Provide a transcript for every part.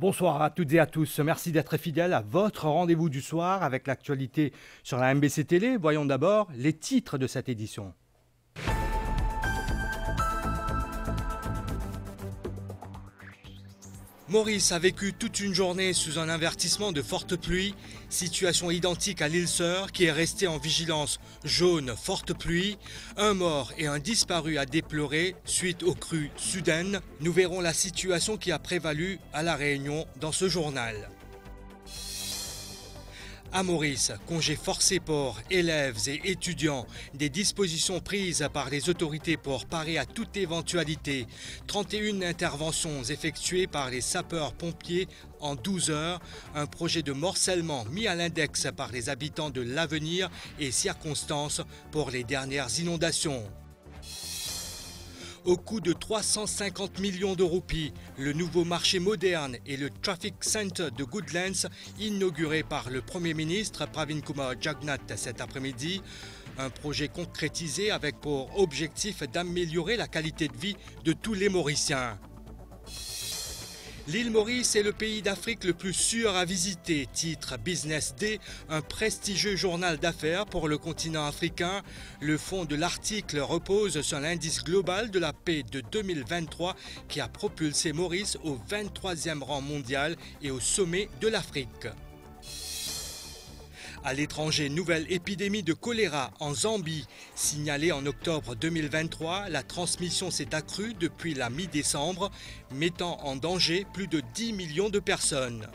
Bonsoir à toutes et à tous. Merci d'être fidèles à votre rendez-vous du soir avec l'actualité sur la MBC Télé. Voyons d'abord les titres de cette édition. Maurice a vécu toute une journée sous un avertissement de forte pluie. Situation identique à l'île Sœur qui est restée en vigilance jaune forte pluie. Un mort et un disparu à déplorer suite aux crues soudaines. Nous verrons la situation qui a prévalu à La Réunion dans ce journal. À Maurice, congé forcé pour élèves et étudiants, des dispositions prises par les autorités pour parer à toute éventualité. 31 interventions effectuées par les sapeurs-pompiers en 12 heures. Un projet de morcellement mis à l'index par les habitants de l'Avenir et circonstances pour les dernières inondations. Au coût de 350 millions de roupies, le nouveau marché moderne et le Traffic Center de Goodlands, inauguré par le Premier ministre Pravin Kumar Jagnnath cet après-midi. Un projet concrétisé avec pour objectif d'améliorer la qualité de vie de tous les Mauriciens. L'île Maurice est le pays d'Afrique le plus sûr à visiter, titre Business Day, un prestigieux journal d'affaires pour le continent africain. Le fond de l'article repose sur l'indice global de la paix de 2023 qui a propulsé Maurice au 23e rang mondial et au sommet de l'Afrique. À l'étranger, nouvelle épidémie de choléra en Zambie. Signalée en octobre 2023, la transmission s'est accrue depuis la mi-décembre, mettant en danger plus de 10 millions de personnes.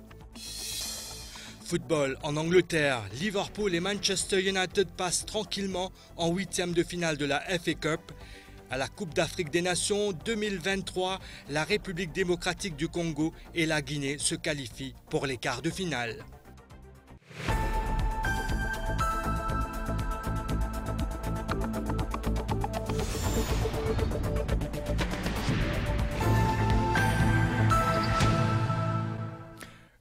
Football en Angleterre, Liverpool et Manchester United passent tranquillement en huitième de finale de la FA Cup. À la Coupe d'Afrique des Nations 2023, la République démocratique du Congo et la Guinée se qualifient pour les quarts de finale.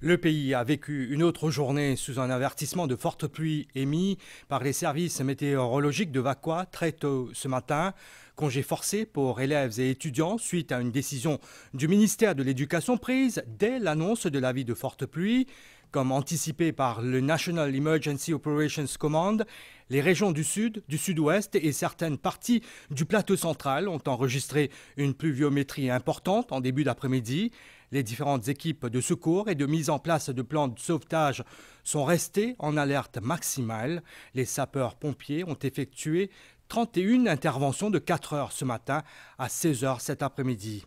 Le pays a vécu une autre journée sous un avertissement de forte pluie émis par les services météorologiques de Vakwa très tôt ce matin. Congé forcé pour élèves et étudiants suite à une décision du ministère de l'Éducation prise dès l'annonce de l'avis de forte pluie. Comme anticipé par le National Emergency Operations Command, les régions du sud, du sud-ouest et certaines parties du plateau central ont enregistré une pluviométrie importante en début d'après-midi. Les différentes équipes de secours et de mise en place de plans de sauvetage sont restées en alerte maximale. Les sapeurs-pompiers ont effectué 31 interventions de 4 heures ce matin à 16 heures cet après-midi.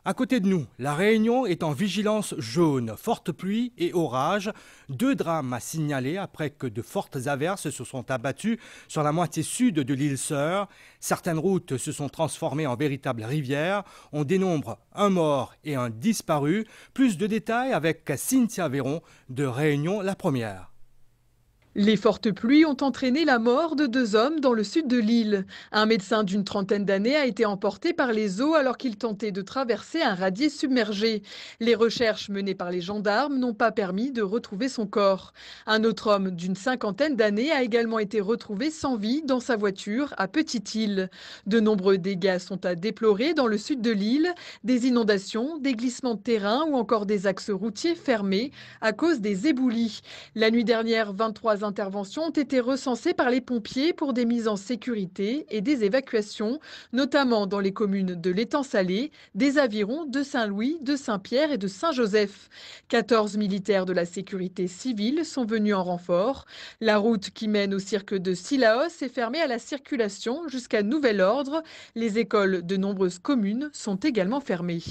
À côté de nous, la Réunion est en vigilance jaune, forte pluie et orage. 2 drames à signaler après que de fortes averses se sont abattues sur la moitié sud de l'île Sœur. Certaines routes se sont transformées en véritables rivières. On dénombre un mort et un disparu. Plus de détails avec Cynthia Véron de Réunion la Première. Les fortes pluies ont entraîné la mort de 2 hommes dans le sud de l'île. Un médecin d'une trentaine d'années a été emporté par les eaux alors qu'il tentait de traverser un radier submergé. Les recherches menées par les gendarmes n'ont pas permis de retrouver son corps. Un autre homme d'une cinquantaine d'années a également été retrouvé sans vie dans sa voiture à Petite-Île. De nombreux dégâts sont à déplorer dans le sud de l'île, des inondations, des glissements de terrain ou encore des axes routiers fermés à cause des éboulis. La nuit dernière, 23 interventions ont été recensées par les pompiers pour des mises en sécurité et des évacuations, notamment dans les communes de l'Étang-Salé, des Avirons, de Saint-Louis, de Saint-Pierre et de Saint-Joseph. 14 militaires de la sécurité civile sont venus en renfort. La route qui mène au cirque de Sillaos est fermée à la circulation jusqu'à nouvel ordre. Les écoles de nombreuses communes sont également fermées.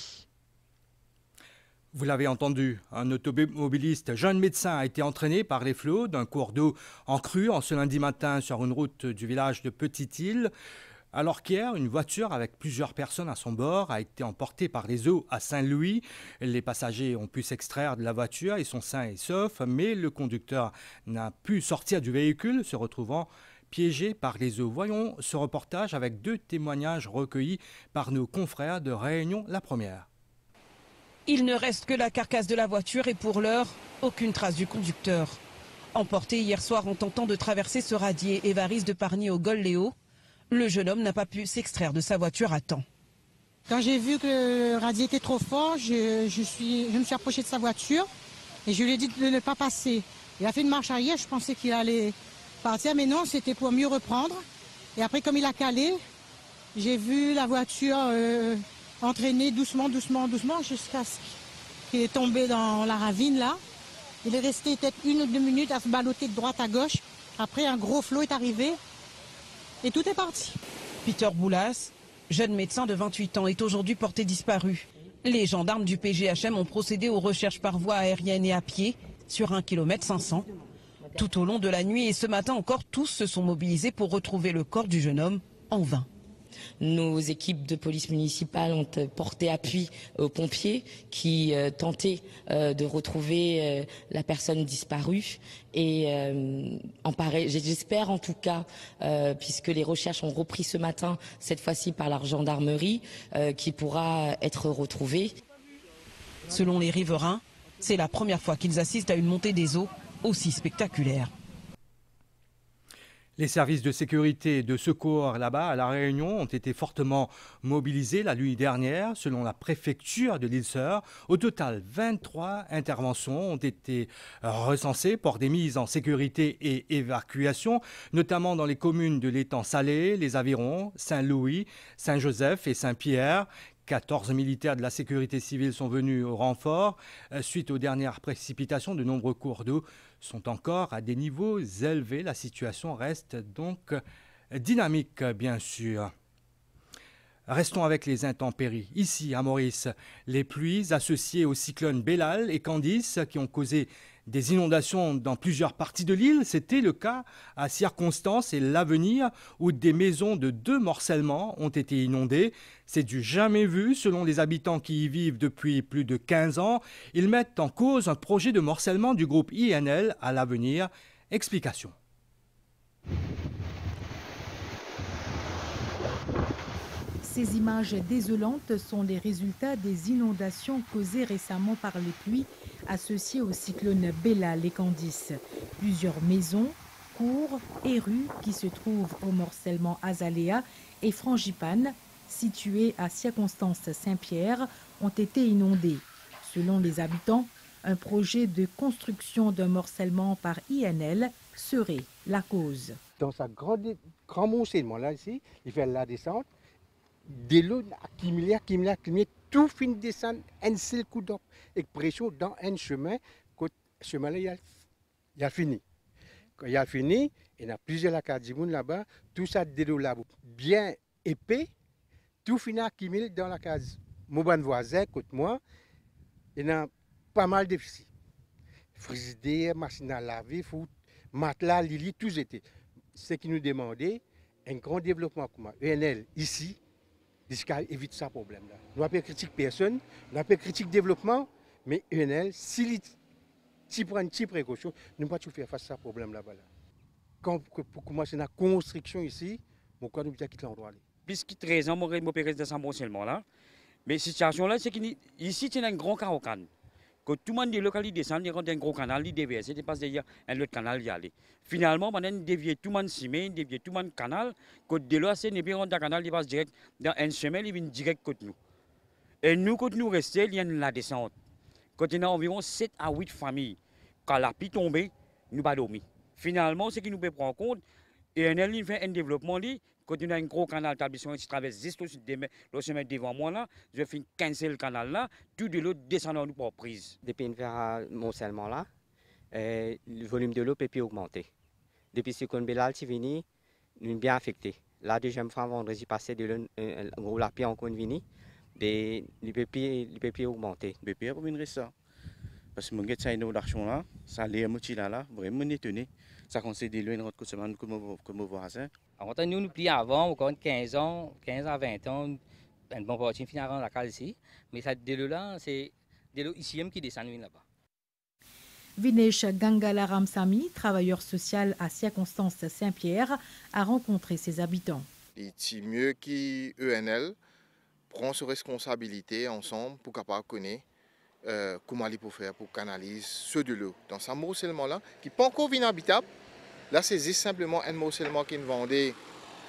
Vous l'avez entendu, un automobiliste jeune médecin a été entraîné par les flots d'un cours d'eau en crue en ce lundi matin sur une route du village de Petite-Île. Alors qu'hier, une voiture avec plusieurs personnes à son bord a été emportée par les eaux à Saint-Louis. Les passagers ont pu s'extraire de la voiture, ils sont sains et saufs, mais le conducteur n'a pu sortir du véhicule, se retrouvant piégé par les eaux. Voyons ce reportage avec 2 témoignages recueillis par nos confrères de Réunion la Première. Il ne reste que la carcasse de la voiture et pour l'heure, aucune trace du conducteur. Emporté hier soir en tentant de traverser ce radier Évariste de Pargny au Golléo, le jeune homme n'a pas pu s'extraire de sa voiture à temps. Quand j'ai vu que le radier était trop fort, je me suis approchée de sa voiture et je lui ai dit de ne pas passer. Il a fait une marche arrière, je pensais qu'il allait partir, mais non, c'était pour mieux reprendre. Et après, comme il a calé, j'ai vu la voiture entraîner doucement, jusqu'à ce qu'il est tombé dans la ravine là. Il est resté peut-être 1 ou 2 minutes à se balloter de droite à gauche. Après, un gros flot est arrivé et tout est parti. Peter Boulas, jeune médecin de 28 ans, est aujourd'hui porté disparu. Les gendarmes du PGHM ont procédé aux recherches par voie aérienne et à pied sur 1,5 km. Tout au long de la nuit et ce matin encore, tous se sont mobilisés pour retrouver le corps du jeune homme en vain. Nos équipes de police municipale ont porté appui aux pompiers qui tentaient de retrouver la personne disparue. Et j'espère en tout cas, puisque les recherches ont repris ce matin, cette fois-ci par la gendarmerie, qui pourra être retrouvée. Selon les riverains, c'est la première fois qu'ils assistent à une montée des eaux aussi spectaculaire. Les services de sécurité et de secours là-bas, à La Réunion, ont été fortement mobilisés la nuit dernière, selon la préfecture de l'Île-Sœur. Au total, 23 interventions ont été recensées pour des mises en sécurité et évacuation, notamment dans les communes de l'Étang Salé, les Avirons, Saint-Louis, Saint-Joseph et Saint-Pierre. 14 militaires de la sécurité civile sont venus au renfort. Suite aux dernières précipitations, de nombreux cours d'eau sont encore à des niveaux élevés. La situation reste donc dynamique, bien sûr. Restons avec les intempéries. Ici, à Maurice, les pluies associées au cyclone Bellal et Candice qui ont causé des inondations dans plusieurs parties de l'île. C'était le cas à Circonstance et l'Avenir où des maisons de 2 morcellements ont été inondées. C'est du jamais vu selon les habitants qui y vivent depuis plus de 15 ans. Ils mettent en cause un projet de morcellement du groupe INL à l'Avenir. Explication. Ces images désolantes sont les résultats des inondations causées récemment par les pluies associées au cyclone Bellal et Candice. Plusieurs maisons, cours et rues qui se trouvent au morcellement Azalea et Frangipane, situées à Circonstance-Saint-Pierre, ont été inondées. Selon les habitants, un projet de construction d'un morcellement par INL serait la cause. Dans sa grand morcellement là ici, il fait la descente. De l'eau accumulée, tout finit descendre un seul coup d'eau et pression dans un chemin. Ce chemin-là, il a fini. Quand il a fini, il y a plusieurs lacadimounes là-bas, tout ça de l'eau là, bien épais, tout finit accumulé dans la case. Mon bon voisin, côté moi, il y a pas mal de déficits. Frigidaire, machine à laver, foot, matelas, lili, tout était. Ce qui nous demandait un grand développement comme ENL ici. Jusqu'à éviter ce problème-là. Nous n'avons pas critiqué personne, nous n'avons pas critiqué le développement, mais ENL, s'il prend une petite précaution, nous ne pouvons pas faire face à ce problème-là. Quand pour commencer la construction ici, nous devons quitter l'endroit. Puisque 13 ans, je m'opérais dans ce morcellement là. Mais la situation là, c'est qu'ici, il y a un grand carocane. Quand tout le monde des localités descend, il y a un gros canal, il déverse, il passe derrière un autre canal, il y a. Finalement, on a dévié tout le monde ciment, dévié tout le monde canal. Quand de là, c'est un canal, il passe direct dans un chemin, il vient direct côté nous. Et nous, quand nous restons, il y a la descente. Quand il y a environ 7 à 8 familles, quand la pluie tombe, nous pas dormi. Finalement, ce qui nous peut prendre en compte, et il fait un développement, quand il y a un gros canal d'établissement qui traverse juste au sud de le chemin devant moi, là, je fais 15 le canal là, tout de l'eau descend nous pour prise. Depuis le morcellement là, le volume de l'eau peut plus augmenter. Depuis ce qu'on Bellal est venu, nous sommes bien affectés. La deuxième fois, vendredi passé, la pluie encore venu, il ne peut plus augmenter. Le BP a pour une ça. Parce que mon gars, ça une inondation là, ça allait à là, vraiment étonné. Ça conseille de loin notre semaine comme voisin. Avant, nous plions avant, encore 15 à 20 ans, un bon parti finalement la case ici. Mais ça, de l'eau là, c'est de l'eau ici qui descend là-bas. Vinesh Gangala Ramsamy, travailleur social à Circonstance Saint-Pierre, a rencontré ses habitants. C'est mieux qu'ENL prend ses responsabilités ensemble pour capable connaître comment il peut faire pour canaliser ce de l'eau. Dans ce morcellement là, qui n'est pas encore inhabitable, là c'est juste simplement un morcellement qui est vendu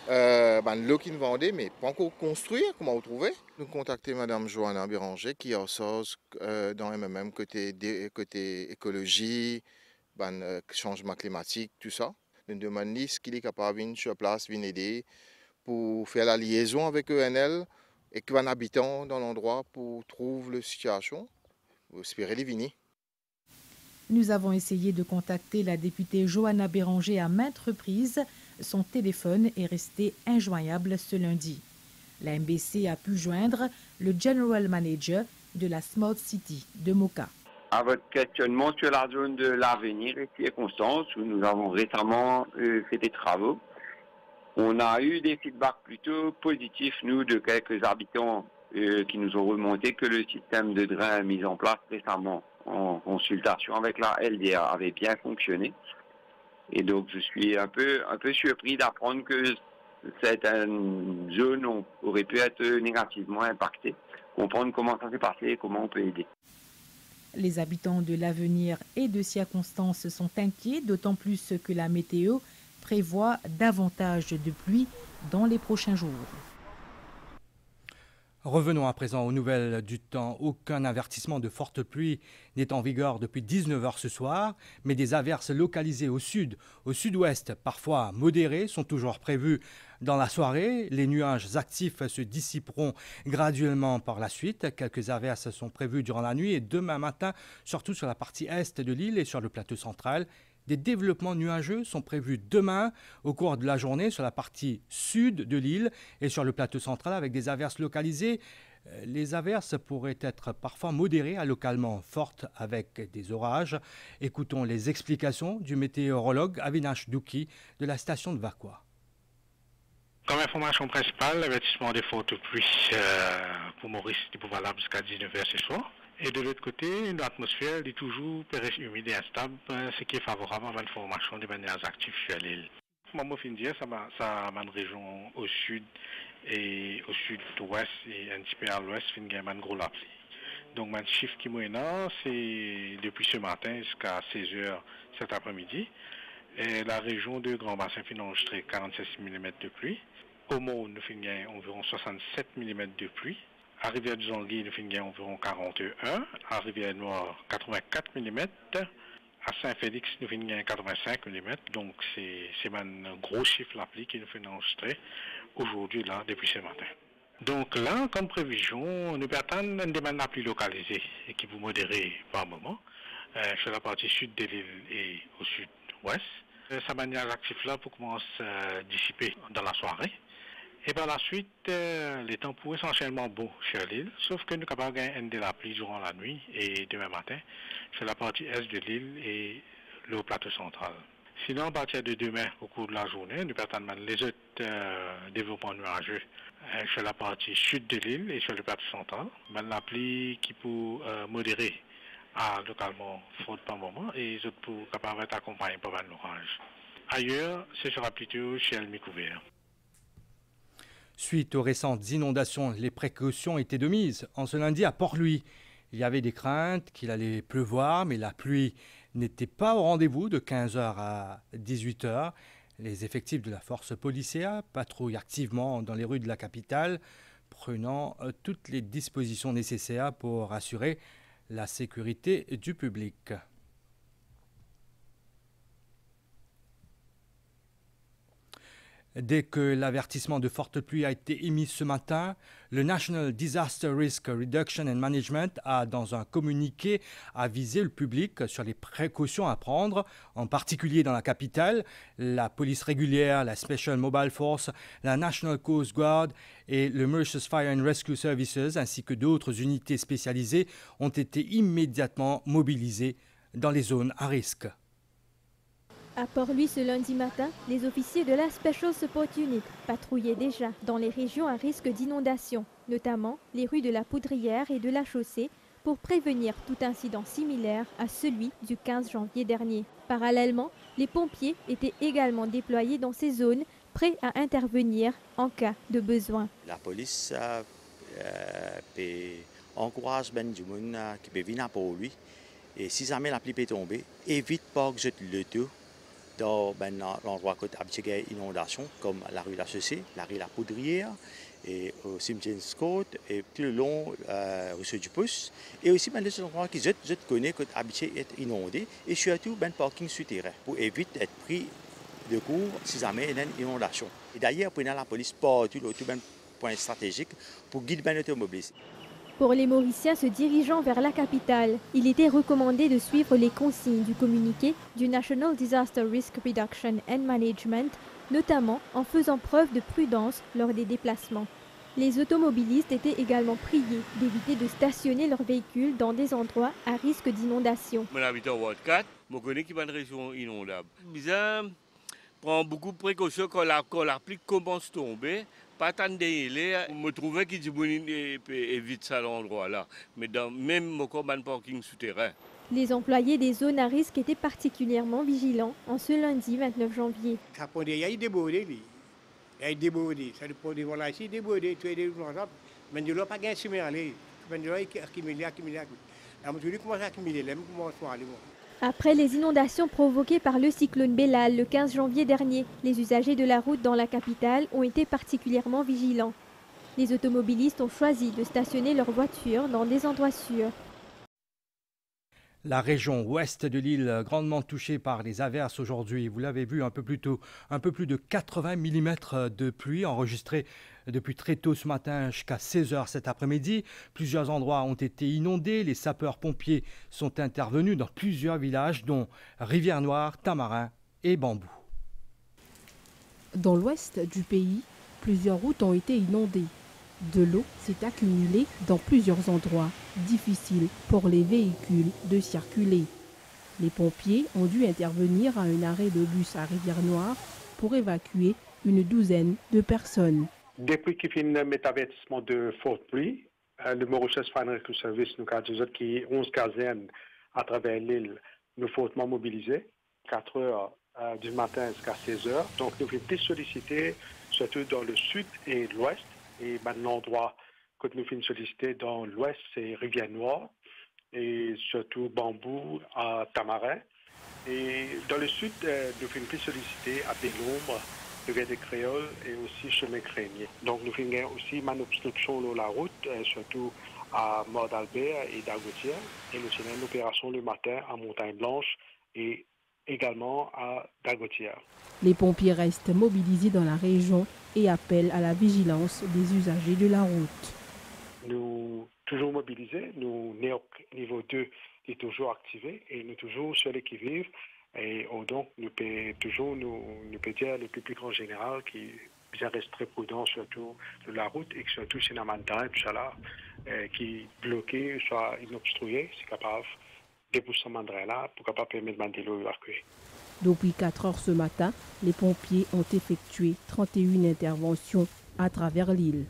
L'eau qui nous vendait, mais pas encore construire, comment vous trouvez? Nous contactons Mme Johanna Béranger qui est en source dans MMM côté écologie, changement climatique, tout ça. Nous demandons ce qu'il est capable de venir sur place, venir aider pour faire la liaison avec ENL et qu'un habitant dans l'endroit pour trouver la situation. Vous espérez les venir. Nous avons essayé de contacter la députée Johanna Béranger à maintes reprises. Son téléphone est resté injoignable ce lundi. La MBC a pu joindre le General Manager de la Smart City de Moka. À votre questionnement sur la zone de l'avenir et circonstances où nous avons récemment fait des travaux, on a eu des feedbacks plutôt positifs, nous, de quelques habitants qui nous ont remonté que le système de drain mis en place récemment en consultation avec la LDA avait bien fonctionné. Et donc, je suis un peu surpris d'apprendre que certaines zones auraient pu être négativement impactées. Comprendre comment ça s'est passé et comment on peut aider. Les habitants de l'avenir et de circonstances sont inquiets, d'autant plus que la météo prévoit davantage de pluie dans les prochains jours. Revenons à présent aux nouvelles du temps. Aucun avertissement de forte pluie n'est en vigueur depuis 19h ce soir, mais des averses localisées au sud, au sud-ouest, parfois modérées, sont toujours prévues dans la soirée. Les nuages actifs se dissiperont graduellement par la suite. Quelques averses sont prévues durant la nuit et demain matin, surtout sur la partie est de l'île et sur le plateau central. Des développements nuageux sont prévus demain au cours de la journée sur la partie sud de l'île et sur le plateau central avec des averses localisées. Les averses pourraient être parfois modérées à localement fortes avec des orages. Écoutons les explications du météorologue Avinash Douki de la station de Vakwa. Comme information principale, l'avertissement des fortes pluies pour Maurice est valable jusqu'à 19h ce soir. Et de l'autre côté, l'atmosphère est toujours humide et instable, ce qui est favorable à la formation des manières actives sur l'île. Moi, je dire, ça a une région au sud et au sud-ouest et un petit peu à l'ouest, il y a une grosse pluie. Donc, mon chiffre qui est là, c'est depuis ce matin jusqu'à 16h cet après-midi. Et la région de Grand Bassin a enregistré 46 mm de pluie. Au Monde, nous avons environ 67 mm de pluie. À Rivière-du-Zangui, nous avons environ 41. À Rivière-Noire, 84 mm. À Saint-Félix, nous avons 85 mm. Donc, c'est un gros chiffre la pluie qui nous fait enregistrer aujourd'hui, là, depuis ce matin. Donc là, comme prévision, nous attendons une demande la pluie localisée et qui vous modérer par moment sur la partie sud de l'île et au sud-ouest. Sa manière active là pour commencer à dissiper dans la soirée. Et par la suite, les temps pourraient essentiellement beaux sur l'île, sauf que nous sommes capables de gagner de la pluie durant la nuit et demain matin sur la partie est de l'île et le plateau central. Sinon, à partir de demain, au cours de la journée, nous attendons les autres développements nuageux sur la partie sud de l'île et sur le plateau central. La pluie qui peut modérer à localement forte par moment et les autres pour capables d'être accompagnés par un orage. Ailleurs, ce sera plutôt ciel mi-couvert. Suite aux récentes inondations, les précautions étaient de mise. En ce lundi à Port-Louis, il y avait des craintes qu'il allait pleuvoir, mais la pluie n'était pas au rendez-vous de 15h à 18h. Les effectifs de la force policière patrouillent activement dans les rues de la capitale, prenant toutes les dispositions nécessaires pour assurer la sécurité du public. Dès que l'avertissement de forte pluie a été émis ce matin, le National Disaster Risk Reduction and Management a, dans un communiqué, avisé le public sur les précautions à prendre, en particulier dans la capitale. La police régulière, la Special Mobile Force, la National Coast Guard et le Mauritius Fire and Rescue Services, ainsi que d'autres unités spécialisées, ont été immédiatement mobilisées dans les zones à risque. À Port-Louis ce lundi matin, les officiers de la Special Support Unit patrouillaient déjà dans les régions à risque d'inondation, notamment les rues de la Poudrière et de la Chaussée, pour prévenir tout incident similaire à celui du 15 janvier dernier. Parallèlement, les pompiers étaient également déployés dans ces zones, prêts à intervenir en cas de besoin. La police encourage ben du monde qui peut venir à Port-Louis et si jamais la pluie peut tomber, évite pas que je le tout. dans l'endroit côté habitué inondation, comme la rue La Chaussée, la rue La Poudrière, et au cimetière Scott, et tout le long Ruisseau du Pouce. Et aussi les endroits qui je connais côté habitué être inondé, et surtout parking souterrain, pour éviter d'être pris de court si jamais il y a une inondation. Et d'ailleurs, pour la police partout, tout point stratégique pour guider l'automobiliste. Pour les Mauriciens se dirigeant vers la capitale, il était recommandé de suivre les consignes du communiqué du National Disaster Risk Reduction and Management, notamment en faisant preuve de prudence lors des déplacements. Les automobilistes étaient également priés d'éviter de stationner leurs véhicules dans des endroits à risque d'inondation. Je habite en Ward 4, je connais qu'il y a une région inondable. Bizarre, prend beaucoup de précautions quand la pluie commence à tomber. Pas tant de me trouvais qu'il évite ça l'endroit là, mais même au parking souterrain. Les employés des zones à risque étaient particulièrement vigilants en ce lundi 29 janvier. Il y a eu débordé, ça dépend de voilà ici débordé, tu es des mais je ne pas gagner sur aller, mais je accumuler. Je commence à accumuler, je commence à aller. Après les inondations provoquées par le cyclone Bellal le 15 janvier dernier, les usagers de la route dans la capitale ont été particulièrement vigilants. Les automobilistes ont choisi de stationner leurs voitures dans des endroits sûrs. La région ouest de l'île, grandement touchée par les averses aujourd'hui. Vous l'avez vu un peu plus tôt, un peu plus de 80 mm de pluie enregistrés depuis très tôt ce matin jusqu'à 16h cet après-midi. Plusieurs endroits ont été inondés. Les sapeurs-pompiers sont intervenus dans plusieurs villages, dont Rivière-Noire, Tamarin et Bambou. Dans l'ouest du pays, plusieurs routes ont été inondées. De l'eau s'est accumulée dans plusieurs endroits, difficiles pour les véhicules de circuler. Les pompiers ont dû intervenir à un arrêt de bus à Rivière-Noire pour évacuer une douzaine de personnes. Depuis qu'il y a un avertissement de forte pluie, le Mauritius Fire Rescue Service nous a dit qu'il y a 11 casernes à travers l'île, nous fortement mobilisés, 4 heures du matin jusqu'à 16 heures. Donc nous sommes plus sollicités, surtout dans le sud et l'ouest. Et l'endroit que nous sommes sollicités dans l'ouest, c'est Rivière-Noire et surtout Bambou à Tamarin. Et dans le sud, nous sommes plus sollicités à Bélombre, Rivière des Créoles et aussi Chemin Crémier. Donc nous avons aussi une obstruction sur la route, surtout à Mort d'Albert et d'Agotière. Et nous avons une opération le matin à Montagne Blanche et également à Dagotière. Les pompiers restent mobilisés dans la région et appellent à la vigilance des usagers de la route. Nous toujours mobilisés, nous niveau 2 est toujours activé et nous toujours sur les qui-vive. Et donc nous peut toujours nous peut dire le public en général qui bien reste très prudent surtout de la route et surtout si la montagne tout ça là qui bloqué soit inobstrué, c'est capable dépousser là pour capable permettre de l'eau évacuer. Depuis 4 heures ce matin, les pompiers ont effectué 31 interventions à travers l'île.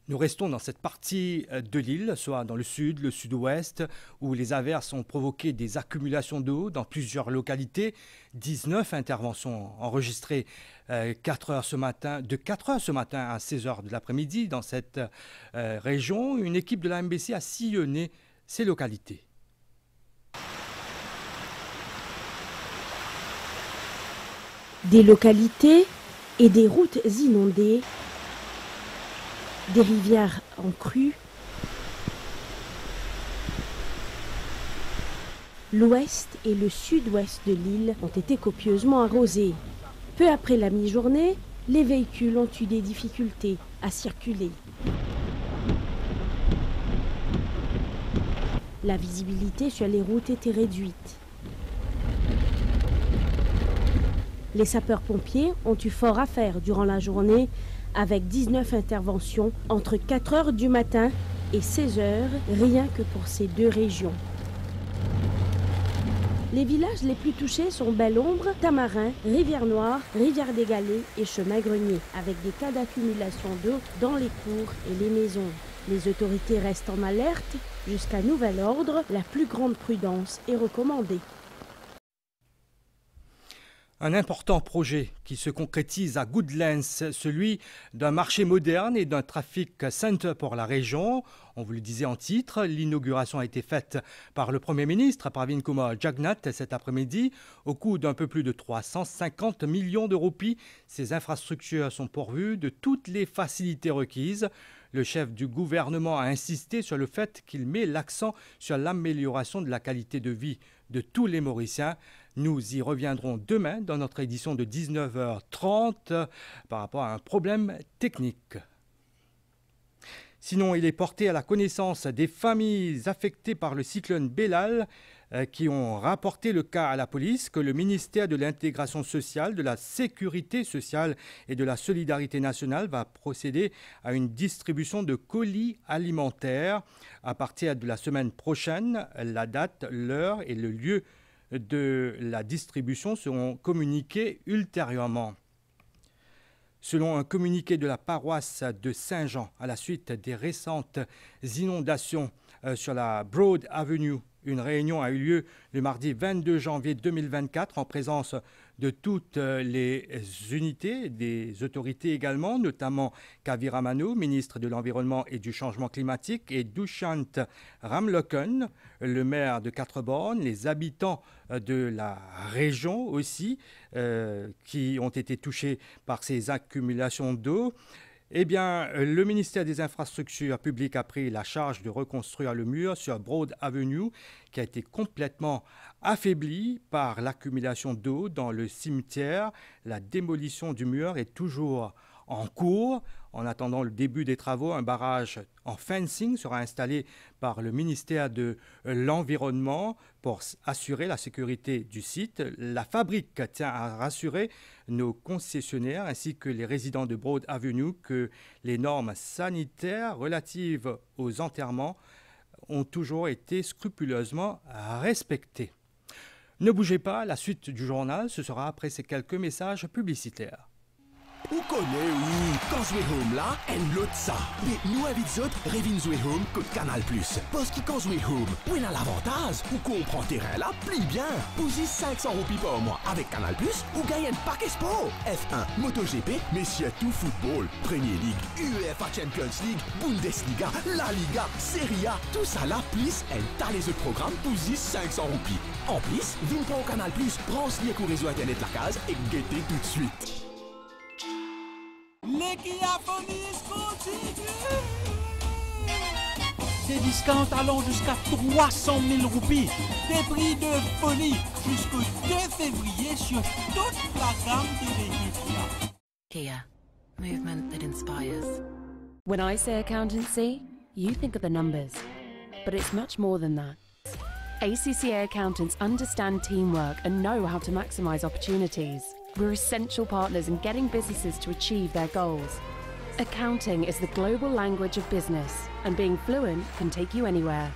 Nous restons dans cette partie de l'île, soit dans le sud, le sud-ouest, où les averses ont provoqué des accumulations d'eau dans plusieurs localités. 19 interventions enregistrées 4 heures ce matin, de 4 heures ce matin à 16 heures de l'après-midi dans cette région. Une équipe de la MBC a sillonné ces localités. Des localités et des routes inondées, des rivières en crue. L'ouest et le sud-ouest de l'île ont été copieusement arrosés. Peu après la mi-journée, les véhicules ont eu des difficultés à circuler. La visibilité sur les routes était réduite. Les sapeurs-pompiers ont eu fort à faire durant la journée avec 19 interventions entre 4 heures du matin et 16 heures, rien que pour ces deux régions. Les villages les plus touchés sont Belle-Ombre, Tamarin, Rivière-Noire, Rivière-des-Galets et Chemin-Grenier, avec des cas d'accumulation d'eau dans les cours et les maisons. Les autorités restent en alerte. Jusqu'à nouvel ordre, la plus grande prudence est recommandée. Un important projet qui se concrétise à Goodlands, celui d'un marché moderne et d'un traffic center pour la région. On vous le disait en titre, l'inauguration a été faite par le Premier ministre Pravin Kumar Jagnnath cet après-midi au coût d'un peu plus de 350 millions de roupies. Ces infrastructures sont pourvues de toutes les facilités requises. Le chef du gouvernement a insisté sur le fait qu'il met l'accent sur l'amélioration de la qualité de vie de tous les Mauriciens. Nous y reviendrons demain dans notre édition de 19h30 par rapport à un problème technique. Sinon, il est porté à la connaissance des familles affectées par le cyclone Belal qui ont rapporté le cas à la police que le ministère de l'Intégration sociale, de la Sécurité sociale et de la Solidarité nationale va procéder à une distribution de colis alimentaires à partir de la semaine prochaine. La date, l'heure et le lieu de la distribution seront communiqués ultérieurement. Selon un communiqué de la paroisse de Saint-Jean, à la suite des récentes inondations sur la Broad Avenue, une réunion a eu lieu le mardi 22 janvier 2024 en présence de toutes les unités, des autorités également, notamment Kavira Manu, ministre de l'Environnement et du Changement climatique, et Dushyant Ramlokan, le maire de Quatre-Bornes, les habitants de la région aussi, qui ont été touchés par ces accumulations d'eau. Eh bien, le ministère des Infrastructures publiques a pris la charge de reconstruire le mur sur Broad Avenue qui a été complètement affaibli par l'accumulation d'eau dans le cimetière. La démolition du mur est toujours en cours. En attendant le début des travaux, un barrage en fencing sera installé par le ministère de l'Environnement pour assurer la sécurité du site. La fabrique tient à rassurer nos concessionnaires ainsi que les résidents de Broad Avenue que les normes sanitaires relatives aux enterrements ont toujours été scrupuleusement respectées. Ne bougez pas, la suite du journal, ce sera après ces quelques messages publicitaires. Ou connaît ou quand jouer home là, en l'autre ça. Mais nous invitons autres revin jouer home que Canal+. Parce que quand jouer home, où il a l'avantage, ou qu'on prend terrain là, plie bien. Posez 500 roupies par mois avec Canal+, ou gagne un paquet sport. F1, MotoGP, mais surtout football, Premier League, UEFA Champions League, Bundesliga, La Liga, Serie A, tout ça là, plus un tas les autres programmes, posez 500 roupies. En plus, viens pour Canal+, branche-les au réseau internet la case et guettez tout de suite. L'équiaphonie continue. Des discounts allant jusqu'à 300 000 roupies. Des prix de folie jusqu'au 2 février sur toute la gamme de véhicules. Kia, movement that inspires. When I say accountancy, you think of the numbers. But it's much more than that. ACCA accountants understand teamwork and know how to maximize opportunities. We're essential partners in getting businesses to achieve their goals. Accounting is the global language of business, and being fluent can take you anywhere.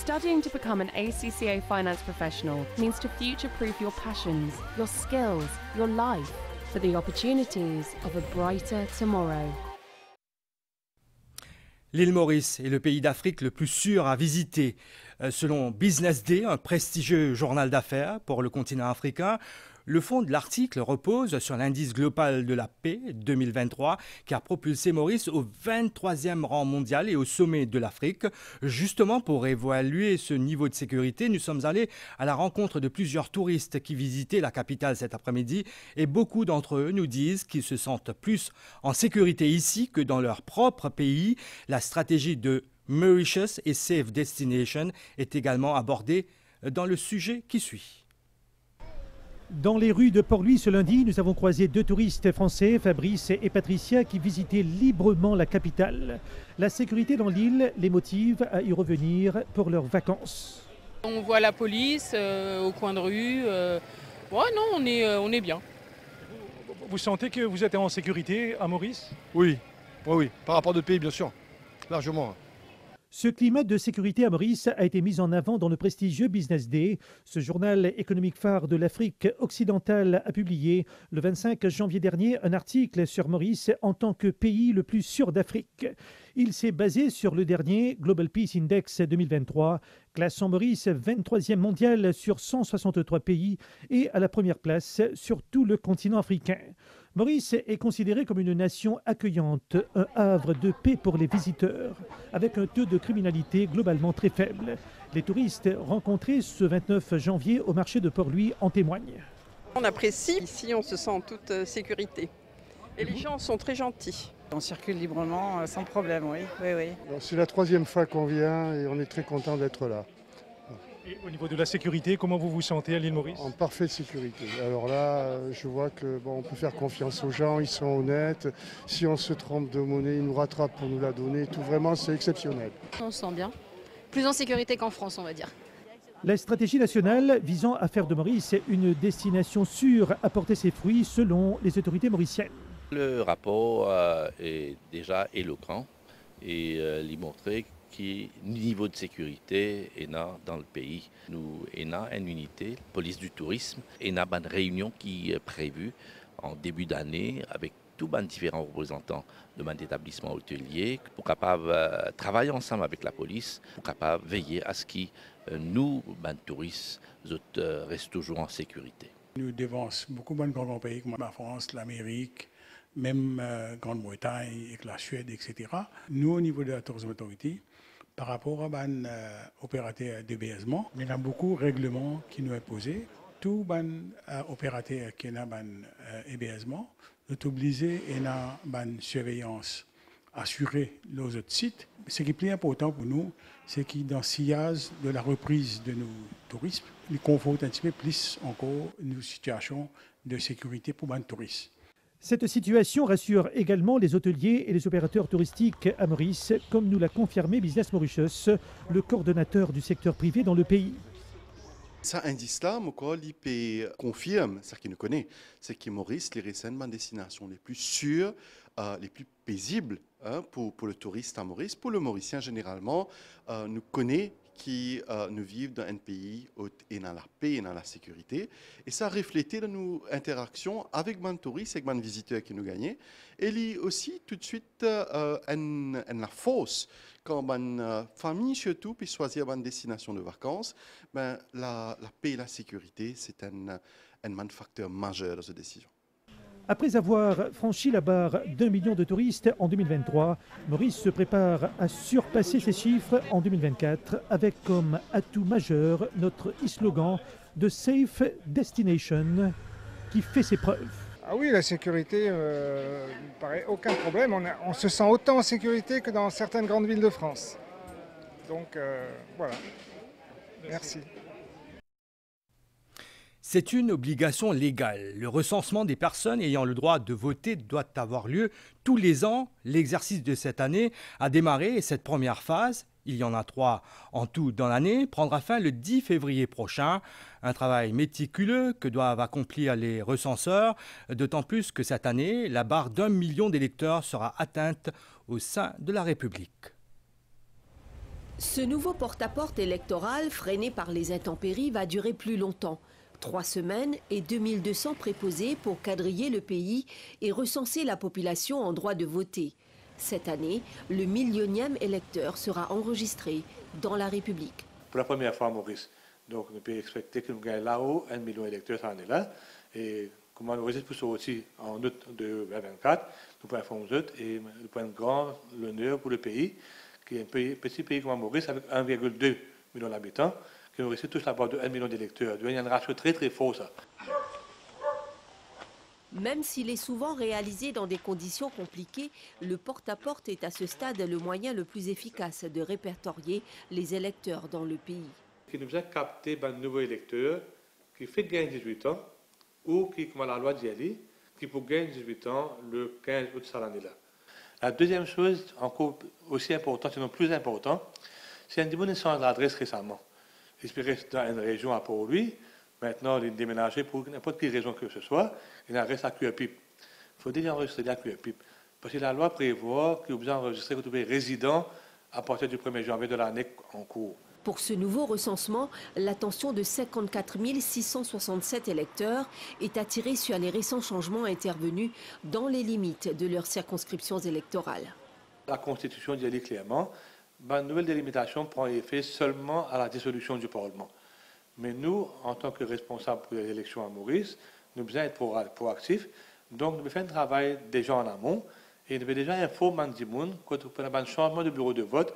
Studying to become an ACCA finance professional means to future-proof your passions, your skills, your life for the opportunities of a brighter tomorrow. L'île Maurice est le pays d'Afrique le plus sûr à visiter. Selon Business Day, un prestigieux journal d'affaires pour le continent africain, le fond de l'article repose sur l'indice global de la paix 2023 qui a propulsé Maurice au 23e rang mondial et au sommet de l'Afrique. Justement pour évaluer ce niveau de sécurité, nous sommes allés à la rencontre de plusieurs touristes qui visitaient la capitale cet après-midi et beaucoup d'entre eux nous disent qu'ils se sentent plus en sécurité ici que dans leur propre pays. La stratégie de Mauritius et Safe Destination est également abordée dans le sujet qui suit. Dans les rues de Port-Louis ce lundi, nous avons croisé deux touristes français, Fabrice et Patricia, qui visitaient librement la capitale. La sécurité dans l'île les motive à y revenir pour leurs vacances. On voit la police au coin de rue. Ouais, non, on est bien. Vous sentez que vous êtes en sécurité à Maurice ? Oui, par rapport à d'autres pays, bien sûr, largement. Ce climat de sécurité à Maurice a été mis en avant dans le prestigieux Business Day. Ce journal économique phare de l'Afrique occidentale a publié le 25 janvier dernier un article sur Maurice en tant que pays le plus sûr d'Afrique. Il s'est basé sur le dernier Global Peace Index 2023, classant Maurice 23e mondial sur 163 pays et à la première place sur tout le continent africain. Maurice est considéré comme une nation accueillante, un havre de paix pour les visiteurs, avec un taux de criminalité globalement très faible. Les touristes rencontrés ce 29 janvier au marché de Port-Louis en témoignent. On apprécie, ici on se sent en toute sécurité. Et les gens sont très gentils. On circule librement sans problème, oui. C'est la 3e fois qu'on vient et on est très content d'être là. Et au niveau de la sécurité, comment vous vous sentez à l'île Maurice? En parfaite sécurité. Alors là, je vois que on peut faire confiance aux gens, ils sont honnêtes. Si on se trompe de monnaie, ils nous rattrapent pour nous la donner. Tout vraiment, c'est exceptionnel. On se sent bien. Plus en sécurité qu'en France, on va dire. La stratégie nationale visant à faire de Maurice une destination sûre a porté ses fruits selon les autorités mauriciennes. Le rapport est déjà éloquent et il montrait que le niveau de sécurité est là dans le pays. Nous avons une unité, police du tourisme, et nous avons une réunion qui est prévue en début d'année avec tous les différents représentants de mon établissement hôtelier pour capable travailler ensemble avec la police, pour capable veiller à ce que nous, les touristes, restent toujours en sécurité. Nous dévancons beaucoup de grands pays comme la France, l'Amérique, même Grande-Bretagne, et la Suède, etc. Nous, au niveau de la Tourism Authority, par rapport à un opérateur d'hébergement, il y a beaucoup de règlements qui nous imposent. Tout opérateur qui a un hébergement est obligé à une surveillance assurée dans les autres sites. Ce qui est plus important pour nous, c'est que dans le sillage de la reprise de nos touristes, il conforte un petit peu plus encore une situation de sécurité pour les touristes. Cette situation rassure également les hôteliers et les opérateurs touristiques à Maurice, comme nous l'a confirmé Business Mauritius, le coordonnateur du secteur privé dans le pays. Ça indice là, l'IP confirme, ce qu'il nous connaît, c'est que Maurice est récemment une destination les plus sûres, les plus paisibles pour le touriste à Maurice. Pour le Mauricien, généralement, nous connaît qui nous vivent dans un pays où il y a la paix et dans la sécurité. Et ça a reflété dans nos interactions avec les touristes, avec les visiteurs qui nous gagnent. Et il y a aussi tout de suite la force. Quand une famille, surtout, peut choisir une destination de vacances, ben, la paix et la sécurité, c'est un facteur majeur de cette décision. Après avoir franchi la barre d'1 million de touristes en 2023, Maurice se prépare à surpasser ces chiffres en 2024 avec comme atout majeur notre slogan de Safe Destination qui fait ses preuves. Ah oui, la sécurité, me paraît aucun problème. On se sent autant en sécurité que dans certaines grandes villes de France. Donc voilà, merci. C'est une obligation légale. Le recensement des personnes ayant le droit de voter doit avoir lieu tous les ans. L'exercice de cette année a démarré et cette première phase, il y en a 3 en tout dans l'année, prendra fin le 10 février prochain. Un travail méticuleux que doivent accomplir les recenseurs, d'autant plus que cette année, la barre d'1 million d'électeurs sera atteinte au sein de la République. Ce nouveau porte-à-porte électoral, freiné par les intempéries, va durer plus longtemps. 3 semaines et 2200 préposés pour quadriller le pays et recenser la population en droit de voter. Cette année, le 1 000e électeur sera enregistré dans la République. Pour la première fois à Maurice, donc nous pouvons expecter que nous gagnons là-haut 1 million d'électeurs cette année-là. Et comme on enregistre pour aussi en août 2024, nous pouvons informer eux et nous prenons grand l'honneur pour le pays, qui est un petit pays comme Maurice avec 1,2 million d'habitants. Que nous réussissons tous la barre de 1 million d'électeurs. Il y a un ratio très très fort, ça. Même s'il est souvent réalisé dans des conditions compliquées, le porte-à-porte est à ce stade le moyen le plus efficace de répertorier les électeurs dans le pays. Qui nous a capté un nouveau électeur qui fait gagner 18 ans ou qui, comme la loi dit, qui peut gagner 18 ans le 15 août de cette année-là. La deuxième chose, encore aussi importante, sinon plus important, c'est une diminution de l'adresse récemment. Il reste dans une région à Port-Louis. Maintenant, il est déménagé pour n'importe quelle raison que ce soit. Il en reste à Curepipe. Il faut déjà enregistrer à Curepipe. Parce que la loi prévoit que vous enregistrez que vous êtes résident à partir du 1er janvier de l'année en cours. Pour ce nouveau recensement, l'attention de 54 667 électeurs est attirée sur les récents changements intervenus dans les limites de leurs circonscriptions électorales. La Constitution dit clairement que la nouvelle délimitation prend effet seulement à la dissolution du Parlement. Mais nous, en tant que responsables pour les élections à Maurice, nous devons être proactifs. Donc, nous devons faire un travail déjà en amont et nous devons déjà informer les gens quand on a un changement de bureau de vote.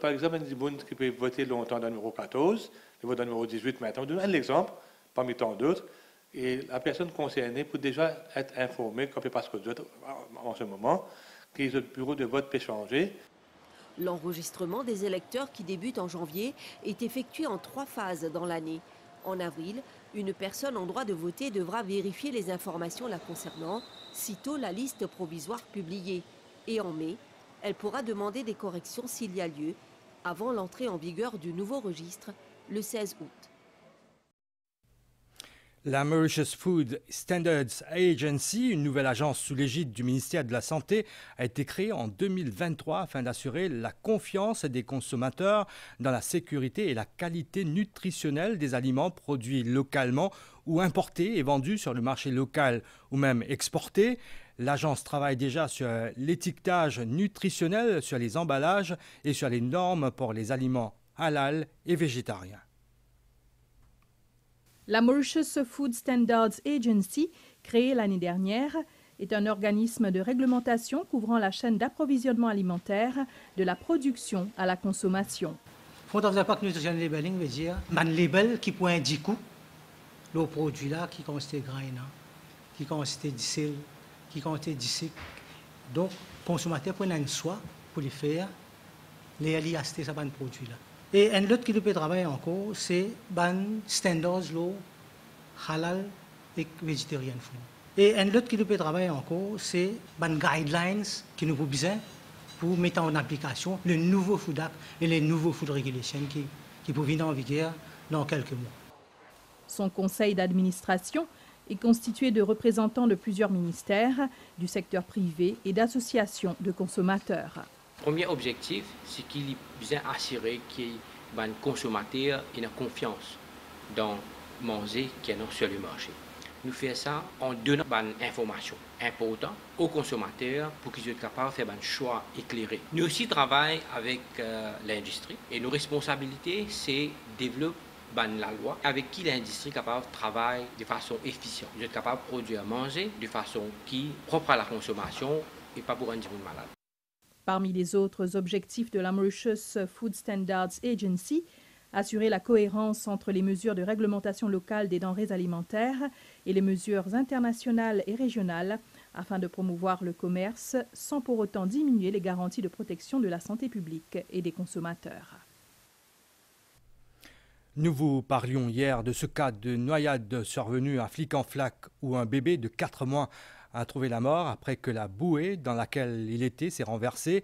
Par exemple, un gens qui peut voter longtemps dans le numéro 14, le vote dans le numéro 18 maintenant. Je donne un exemple parmi tant d'autres. Et la personne concernée peut déjà être informée, comme parce que en ce moment, que le bureau de vote peut changer. L'enregistrement des électeurs qui débute en janvier est effectué en 3 phases dans l'année. En avril, une personne en droit de voter devra vérifier les informations la concernant, sitôt la liste provisoire publiée. Et en mai, elle pourra demander des corrections s'il y a lieu, avant l'entrée en vigueur du nouveau registre, le 16 août. La Mauritius Food Standards Agency, une nouvelle agence sous l'égide du ministère de la Santé, a été créée en 2023 afin d'assurer la confiance des consommateurs dans la sécurité et la qualité nutritionnelle des aliments produits localement ou importés et vendus sur le marché local ou même exportés. L'agence travaille déjà sur l'étiquetage nutritionnel, sur les emballages et sur les normes pour les aliments halal et végétariens. La Mauritius Food Standards Agency, créée l'année dernière, est un organisme de réglementation couvrant la chaîne d'approvisionnement alimentaire, de la production à la consommation. Fondamental Pack Nutrition Labeling veut dire un label qui peut indiquer le produit là qui consiste grain, qui consiste de sel, qui consiste de sucre. Donc, le consommateur prend un choix pour les faire, les acheter ce produit là. Et un autre qui peut travailler encore, c'est les standards halal et végétarien. Et un autre qui peut travailler encore, c'est les guidelines qui nous besoin pour mettre en application le nouveau Food Act et les nouveaux Food Regulations qui peuvent venir en vigueur dans quelques mois. Son conseil d'administration est constitué de représentants de plusieurs ministères, du secteur privé et d'associations de consommateurs. Premier objectif, c'est qu'il est bien assuré que les consommateurs aient confiance dans manger qui est sur le marché. Nous faisons ça en donnant des informations importantes aux consommateurs pour qu'ils soient capables de faire un choix éclairé. Nous aussi travaillons avec l'industrie et nos responsabilités, c'est de développer la loi avec qui l'industrie est capable de travailler de façon efficiente. Ils sont capables de produire à manger de façon qui est propre à la consommation et pas pour rendre les gens malades. Parmi les autres objectifs de la Mauritius Food Standards Agency, assurer la cohérence entre les mesures de réglementation locale des denrées alimentaires et les mesures internationales et régionales afin de promouvoir le commerce sans pour autant diminuer les garanties de protection de la santé publique et des consommateurs. Nous vous parlions hier de ce cas de noyade survenu à Flic-en-Flac où un bébé de 4 mois a trouvé la mort après que la bouée dans laquelle il était s'est renversée.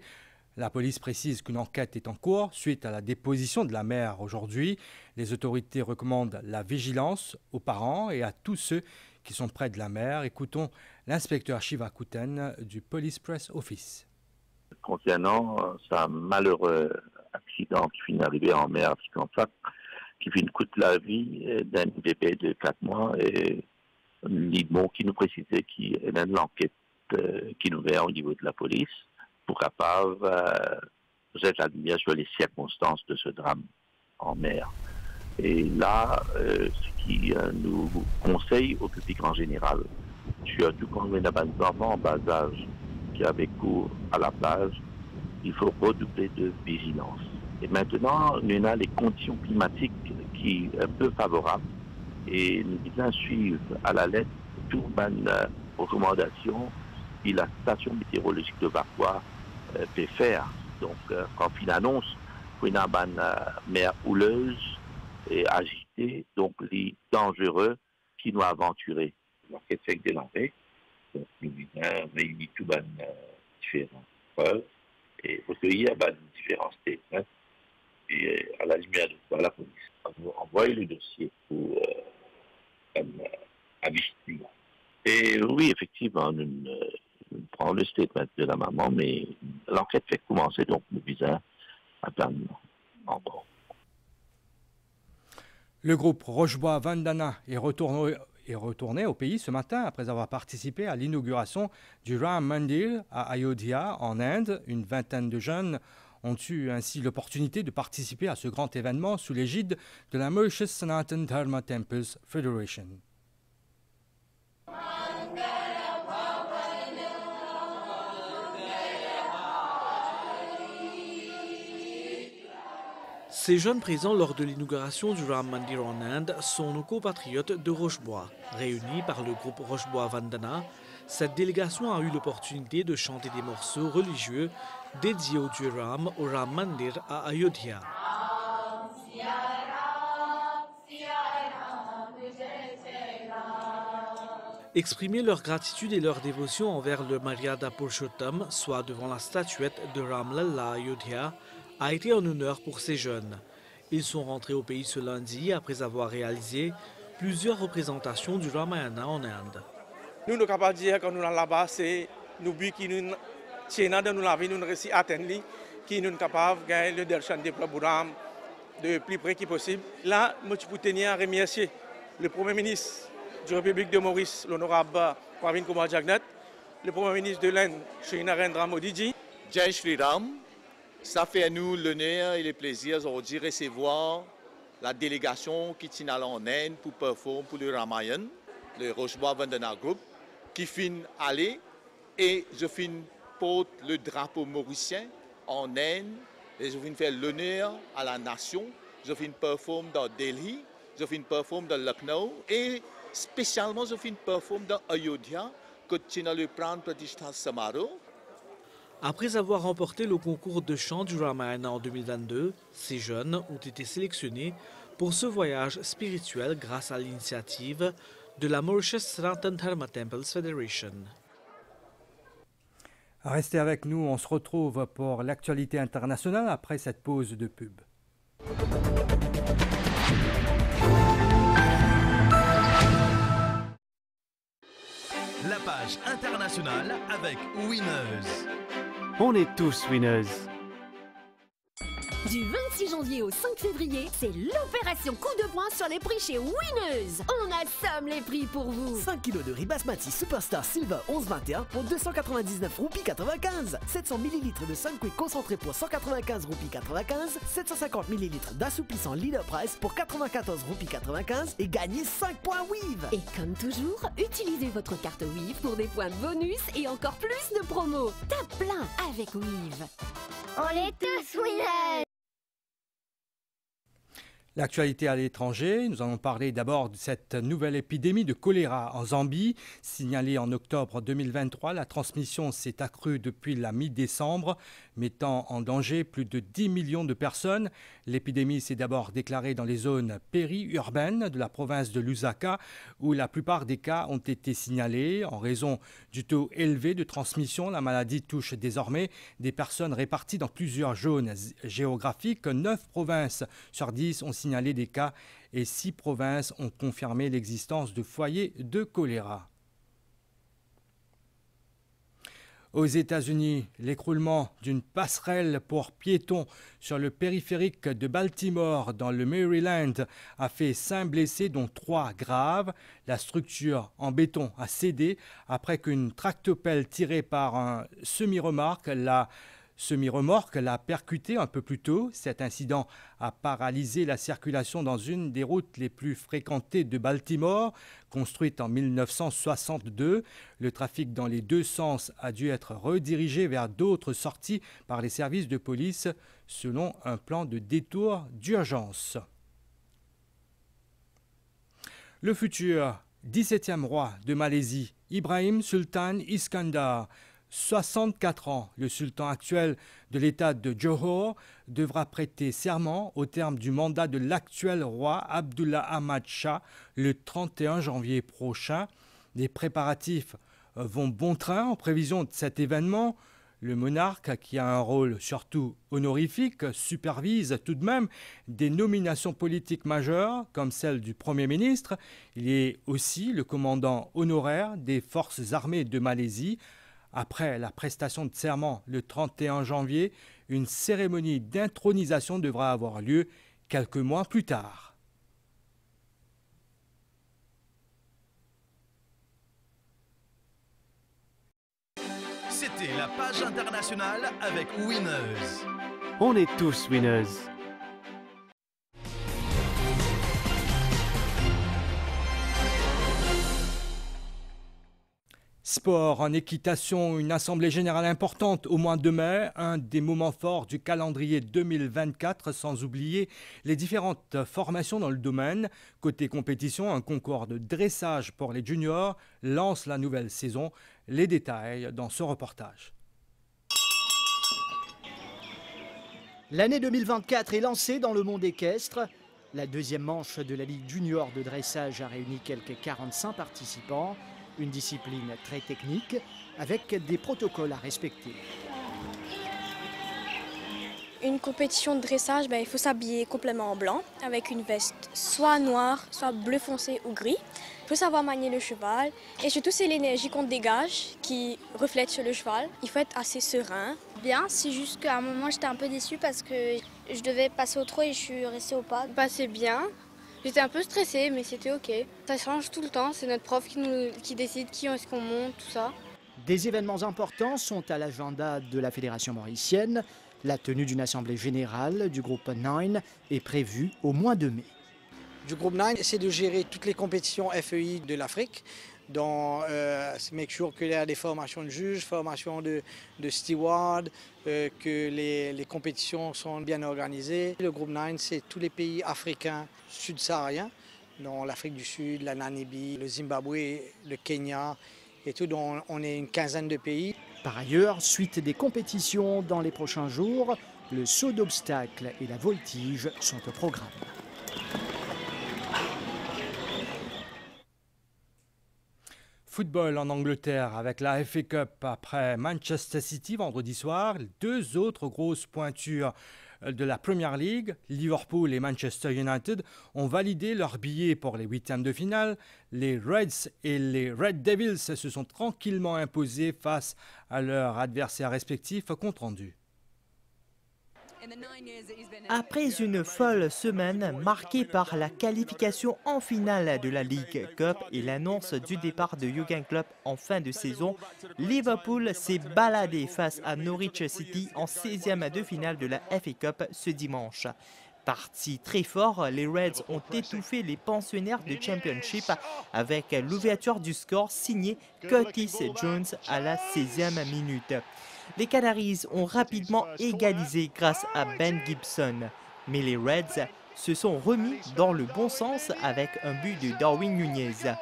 La police précise qu'une enquête est en cours suite à la déposition de la mère aujourd'hui. Les autorités recommandent la vigilance aux parents et à tous ceux qui sont près de la mère. Écoutons l'inspecteur Shiva Kouten du Police Press Office. Concernant ce malheureux accident qui finit d'arriver en mer à Flic-en-Flac, qui finit de coûter la vie d'un bébé de 4 mois et Lidmont qui nous précisait qu'il y a une enquête qui nous vient au niveau de la police pour capable jeter la lumière sur les circonstances de ce drame en mer. Et là, ce qui nous conseille au public en général, surtout quand on a des enfants en bas âge qui avaient cours à la plage, il faut redoubler de vigilance. Et maintenant, nous avons les conditions climatiques qui sont un peu favorables et nous devons suivre à la lettre toutes les recommandations que la station météorologique de Vacois peut faire. Donc, quand il annonce qu'il y a une mer houleuse et agitée, donc les dangereux qui nous aventurer. L'enquête fait que démarrer, donc nous devons réunir toutes les différentes preuves et recueillir différents statements et à la lumière de quoi la police envoie le dossier pour avis. Et oui, effectivement, nous prenons le statement de la maman, mais l'enquête fait commencer, donc nous visons attendre encore. Le groupe Rochebois Vandana est retourné au pays ce matin après avoir participé à l'inauguration du Ram Mandir à Ayodhya en Inde. Une vingtaine de jeunes ont eu ainsi l'opportunité de participer à ce grand événement sous l'égide de la Mauritius Sanatan Dharma Temples Federation. Ces jeunes présents lors de l'inauguration du Ram Mandir en Inde sont nos compatriotes de Rochebois. Réunis par le groupe Rochebois Vandana, cette délégation a eu l'opportunité de chanter des morceaux religieux dédiés au dieu Ram au Ram Mandir à Ayodhya. Exprimer leur gratitude et leur dévotion envers le Maryada Purushottam, soit devant la statuette de Ram Lalla à Ayodhya, a été un honneur pour ces jeunes. Ils sont rentrés au pays ce lundi après avoir réalisé plusieurs représentations du Ramayana en Inde. Nous sommes capables de dire que nous sommes là-bas, c'est nous but qui nous tiennent dans la vie, nous réussissons à atteindre, qui nous sommes capables de gagner le darshan de Prabhu Ram de plus près que possible. Là, je peux tenir à remercier le Premier ministre de la République de Maurice, l'honorable Pravin Kumar Jagnat, le Premier ministre de l'Inde, Shri Narendra Modi ji. Jai Shri Ram. Ça fait à nous l'honneur et le plaisir aujourd'hui de recevoir la délégation qui est allée en Inde pour performer pour le Ramayana, le Rochebois Vandana Group, qui finit aller et je finis porte le drapeau mauricien en Inde et je finis faire l'honneur à la nation. Je finis performer dans Delhi, je finis performer dans Lucknow et spécialement je finis performer dans Ayodhya, que tu as le Pran Pratishtha Samaro. Après avoir remporté le concours de chant du Ramayana en 2022, ces jeunes ont été sélectionnés pour ce voyage spirituel grâce à l'initiative de la Mauritius Sanatan Dharma Temples Federation. Restez avec nous, on se retrouve pour l'actualité internationale après cette pause de pub. La page internationale avec Winners. On est tous winners. Du 26 janvier au 5 février, c'est l'opération coup de poing sur les prix chez Winners. On assomme les prix pour vous. 5 kg de riz basmati Superstar Silver 1121 pour 299 roupies 95. 700 ml de Sunquick concentré pour 195 roupies 95. 750 ml d'assouplissant Leader Price pour 94 roupies 95 et gagnez 5 points Weave. Et comme toujours, utilisez votre carte Weave pour des points de bonus et encore plus de promos. Tape plein avec Weave. On est tous winners. L'actualité à l'étranger, nous allons parler d'abord de cette nouvelle épidémie de choléra en Zambie. Signalée en octobre 2023, la transmission s'est accrue depuis la mi-décembre, mettant en danger plus de 10 millions de personnes. L'épidémie s'est d'abord déclarée dans les zones périurbaines de la province de Lusaka, où la plupart des cas ont été signalés. En raison du taux élevé de transmission, la maladie touche désormais des personnes réparties dans plusieurs zones géographiques. 9 provinces sur 10 ont signalé des cas et 6 provinces ont confirmé l'existence de foyers de choléra. Aux États-Unis, l'écroulement d'une passerelle pour piétons sur le périphérique de Baltimore dans le Maryland a fait 5 blessés dont 3 graves. La structure en béton a cédé après qu'une tractopelle tirée par un semi-remorque l'a percuté un peu plus tôt. Cet incident a paralysé la circulation dans une des routes les plus fréquentées de Baltimore, construite en 1962. Le trafic dans les deux sens a dû être redirigé vers d'autres sorties par les services de police selon un plan de détour d'urgence. Le futur 17e roi de Malaisie, Ibrahim Sultan Iskandar, 64 ans, le sultan actuel de l'État de Johor devra prêter serment au terme du mandat de l'actuel roi Abdullah Ahmad Shah le 31 janvier prochain. Les préparatifs vont bon train en prévision de cet événement. Le monarque, qui a un rôle surtout honorifique, supervise tout de même des nominations politiques majeures, comme celle du Premier ministre. Il est aussi le commandant honoraire des forces armées de Malaisie. Après la prestation de serment le 31 janvier, Une cérémonie d'intronisation devra avoir lieu quelques mois plus tard. C'était la page internationale avec Winners. On est tous winners. Sport, en équitation, une assemblée générale importante au mois de mai, un des moments forts du calendrier 2024, sans oublier les différentes formations dans le domaine. Côté compétition, un concours de dressage pour les juniors lance la nouvelle saison. Les détails dans ce reportage. L'année 2024 est lancée dans le monde équestre. La deuxième manche de la Ligue junior de dressage a réuni quelques 45 participants. Une discipline très technique avec des protocoles à respecter. Une compétition de dressage, il faut s'habiller complètement en blanc avec une veste soit noire, soit bleu foncé ou gris. Il faut savoir manier le cheval et surtout c'est l'énergie qu'on dégage qui reflète sur le cheval. Il faut être assez serein. Bien, c'est juste qu'à un moment j'étais un peu déçue parce que je devais passer au trot et je suis restée au pas. C'est bien. J'étais un peu stressée, mais c'était ok. Ça change tout le temps, c'est notre prof qui décide qui est-ce qu'on monte, tout ça. Des événements importants sont à l'agenda de la Fédération mauricienne. La tenue d'une assemblée générale du groupe 9 est prévue au mois de mai. Du groupe 9, c'est de gérer toutes les compétitions FEI de l'Afrique. Donc, make sure qu'il y a des formations de juges, formations de stewards, que les compétitions sont bien organisées. Le groupe 9, c'est tous les pays africains sud-sahariens, dont l'Afrique du Sud, la Namibie, le Zimbabwe, le Kenya et tout. Donc, on est une quinzaine de pays. Par ailleurs, suite des compétitions dans les prochains jours, le saut d'obstacles et la voltige sont au programme. Football en Angleterre avec la FA Cup après Manchester City vendredi soir. Deux autres grosses pointures de la Premier League, Liverpool et Manchester United, ont validé leurs billets pour les huitièmes de finale. Les Reds et les Red Devils se sont tranquillement imposés face à leurs adversaires respectifs. Compte rendu. Après une folle semaine marquée par la qualification en finale de la League Cup et l'annonce du départ de Jürgen Klopp en fin de saison, Liverpool s'est baladé face à Norwich City en 16e de finale de la FA Cup ce dimanche. Partis très forts, les Reds ont étouffé les pensionnaires de Championship avec l'ouverture du score signé Curtis Jones à la 16e minute. Les Canaries ont rapidement égalisé grâce à Ben Gibson, mais les Reds se sont remis dans le bon sens avec un but de Darwin Nunez.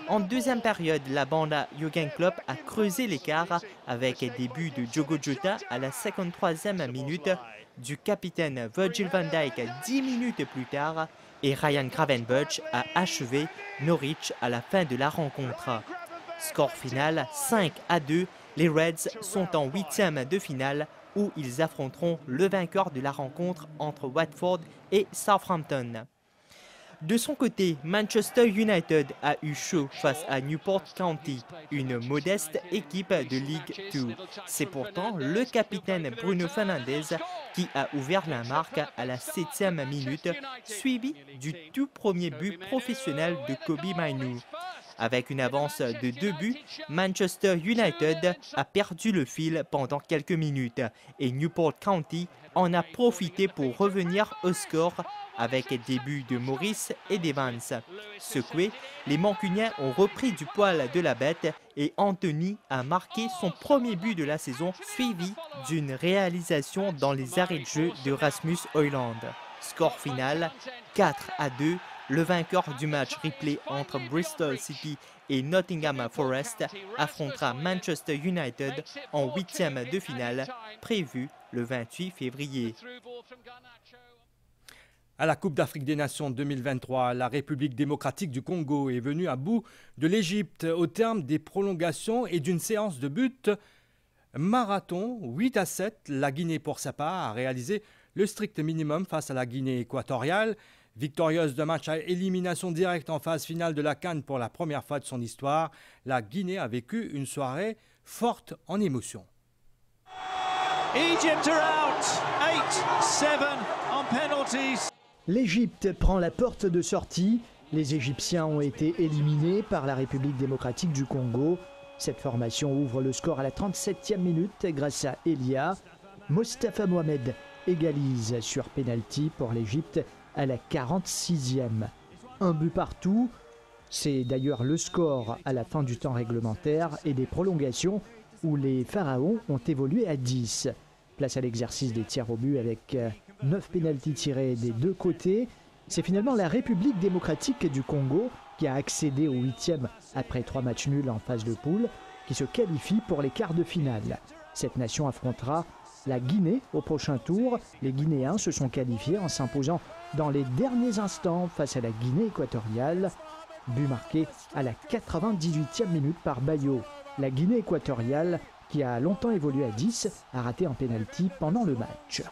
En deuxième période, la bande à Jürgen Klopp a creusé l'écart avec des buts de Diogo Jota à la 53e minute, du capitaine Virgil van Dijk 10 minutes plus tard et Ryan Gravenberch a achevé Norwich à la fin de la rencontre. Score final 5-2, les Reds sont en huitième de finale où ils affronteront le vainqueur de la rencontre entre Watford et Southampton. De son côté, Manchester United a eu chaud face à Newport County, une modeste équipe de League 2. C'est pourtant le capitaine Bruno Fernandes qui a ouvert la marque à la 7e minute, suivi du tout premier but professionnel de Kobbie Mainoo. Avec une avance de 2 buts, Manchester United a perdu le fil pendant quelques minutes et Newport County en a profité pour revenir au score avec des buts de Morris et d'Evans. Secoués, les Mancuniens ont repris du poil de la bête et Anthony a marqué son premier but de la saison, suivi d'une réalisation dans les arrêts de jeu de Rasmus Højlund. Score final 4-2. Le vainqueur du match replay entre Bristol City et Nottingham Forest affrontera Manchester United en huitième de finale, prévu le 28 février. À la Coupe d'Afrique des Nations 2023, la République démocratique du Congo est venue à bout de l'Égypte au terme des prolongations et d'une séance de but marathon 8-7. La Guinée, pour sa part, a réalisé le strict minimum face à la Guinée équatoriale. Victorieuse de match à élimination directe en phase finale de la CAN pour la première fois de son histoire, la Guinée a vécu une soirée forte en émotions. Egypt are out. 8-7 on penalties. L'Égypte prend la porte de sortie. Les Égyptiens ont été éliminés par la République démocratique du Congo. Cette formation ouvre le score à la 37e minute grâce à Elia. Mostafa Mohamed égalise sur pénalty pour l'Égypte à la 46e. Un but partout. C'est d'ailleurs le score à la fin du temps réglementaire et des prolongations où les Pharaons ont évolué à 10. Place à l'exercice des tirs au but avec 9 pénaltys tirés des deux côtés. C'est finalement la République démocratique du Congo qui a accédé au 8e après 3 matchs nuls en phase de poule, qui se qualifie pour les quarts de finale. Cette nation affrontera la Guinée au prochain tour. Les Guinéens se sont qualifiés en s'imposant dans les derniers instants face à la Guinée équatoriale. But marqué à la 98e minute par Bayo. La Guinée équatoriale, qui a longtemps évolué à 10, a raté un pénalty pendant le match.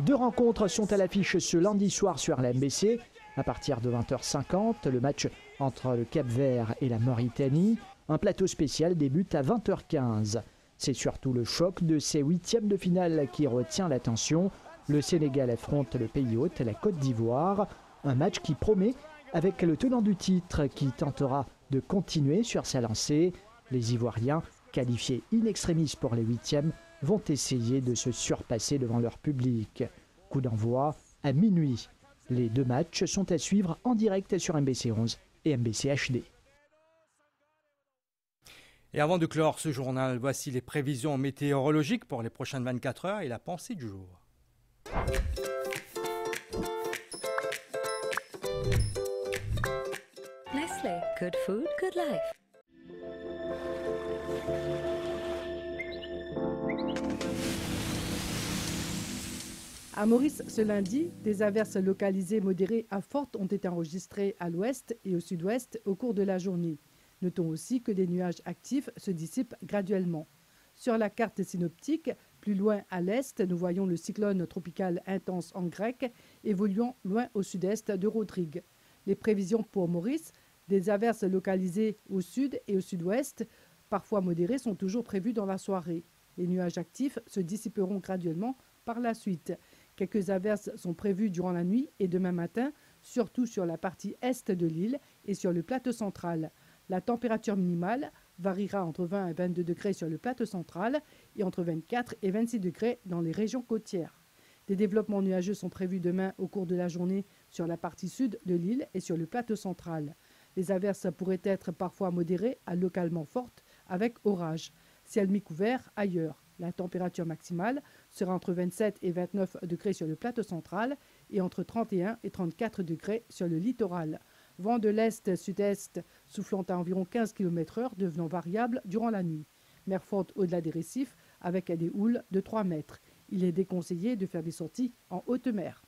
2 rencontres sont à l'affiche ce lundi soir sur la MBC. À partir de 20h50, le match entre le Cap-Vert et la Mauritanie. Un plateau spécial débute à 20h15. C'est surtout le choc de ces 8e de finale qui retient l'attention. Le Sénégal affronte le pays hôte, la Côte d'Ivoire. Un match qui promet avec le tenant du titre qui tentera de continuer sur sa lancée. Les Ivoiriens, qualifiés in extremis pour les 8e, vont essayer de se surpasser devant leur public. Coup d'envoi à minuit. Les 2 matchs sont à suivre en direct sur MBC 11 et MBC HD. Et avant de clore ce journal, voici les prévisions météorologiques pour les prochaines 24 heures et la pensée du jour. Nestlé, good food, good life. À Maurice, ce lundi, des averses localisées modérées à fortes ont été enregistrées à l'ouest et au sud-ouest au cours de la journée. Notons aussi que des nuages actifs se dissipent graduellement. Sur la carte synoptique, plus loin à l'est, nous voyons le cyclone tropical intense en grec évoluant loin au sud-est de Rodrigue. Les prévisions pour Maurice, des averses localisées au sud et au sud-ouest, parfois modérées, sont toujours prévues dans la soirée. Les nuages actifs se dissiperont graduellement par la suite. Quelques averses sont prévues durant la nuit et demain matin, surtout sur la partie est de l'île et sur le plateau central. La température minimale variera entre 20 et 22 degrés sur le plateau central et entre 24 et 26 degrés dans les régions côtières. Des développements nuageux sont prévus demain au cours de la journée sur la partie sud de l'île et sur le plateau central. Les averses pourraient être parfois modérées à localement fortes avec orage. Ciel mi-couvert ailleurs. La température maximale sera entre 27 et 29 degrés sur le plateau central et entre 31 et 34 degrés sur le littoral. Vent de l'est-sud-est soufflant à environ 15 km/h devenant variable durant la nuit. Mer forte au-delà des récifs avec des houles de 3 mètres. Il est déconseillé de faire des sorties en haute mer.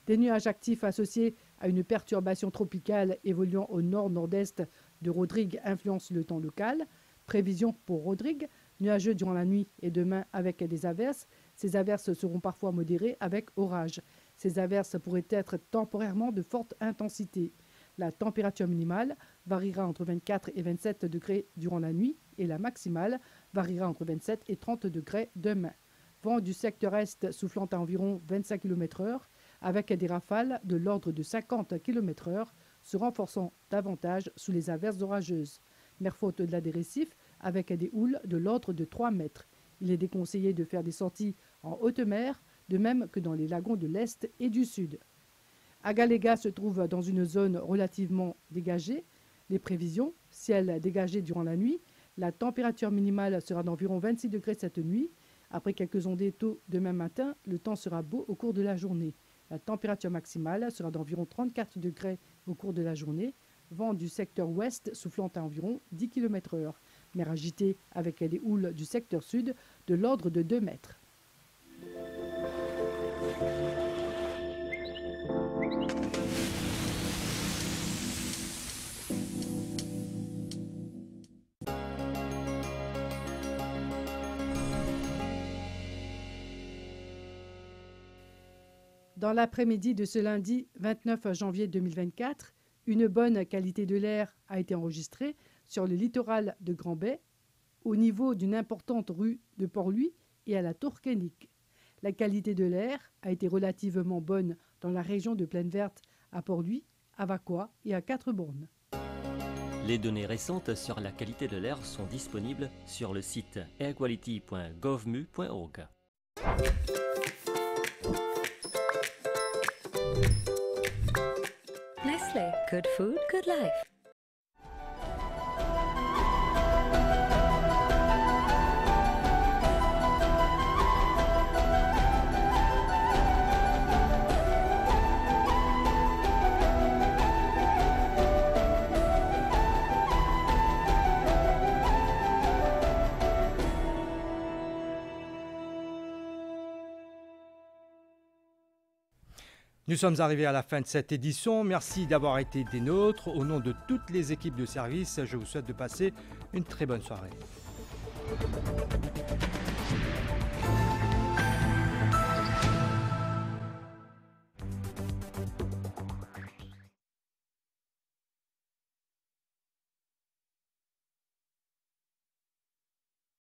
Des nuages actifs associés à une perturbation tropicale évoluant au nord-nord-est de Rodrigue influencent le temps local. Prévision pour Rodrigue, nuageux durant la nuit et demain avec des averses. Ces averses seront parfois modérées avec orage. Ces averses pourraient être temporairement de forte intensité. La température minimale variera entre 24 et 27 degrés durant la nuit et la maximale variera entre 27 et 30 degrés demain. Vent du secteur est soufflant à environ 25 km/h avec des rafales de l'ordre de 50 km/h se renforçant davantage sous les averses orageuses. Mer forte au-delà des récifs avec des houles de l'ordre de 3 mètres. Il est déconseillé de faire des sorties en haute mer, de même que dans les lagons de l'Est et du Sud. Agalega se trouve dans une zone relativement dégagée. Les prévisions, ciel dégagé durant la nuit. La température minimale sera d'environ 26 degrés cette nuit. Après quelques ondées tôt demain matin, le temps sera beau au cours de la journée. La température maximale sera d'environ 34 degrés au cours de la journée. Vent du secteur ouest soufflant à environ 10 km/h. Mer agitée avec des houles du secteur sud de l'ordre de 2 mètres. Dans l'après-midi de ce lundi 29 janvier 2024, une bonne qualité de l'air a été enregistrée sur le littoral de Grand-Bay, au niveau d'une importante rue de Port-Louis et à la Tourkénique. La qualité de l'air a été relativement bonne dans la région de Plaine Verte, à Port-Louis, à Vacois et à Quatre-Bornes. Les données récentes sur la qualité de l'air sont disponibles sur le site airquality.govmu.org. Nestlé, good food, good life. Nous sommes arrivés à la fin de cette édition. Merci d'avoir été des nôtres. Au nom de toutes les équipes de service, je vous souhaite de passer une très bonne soirée.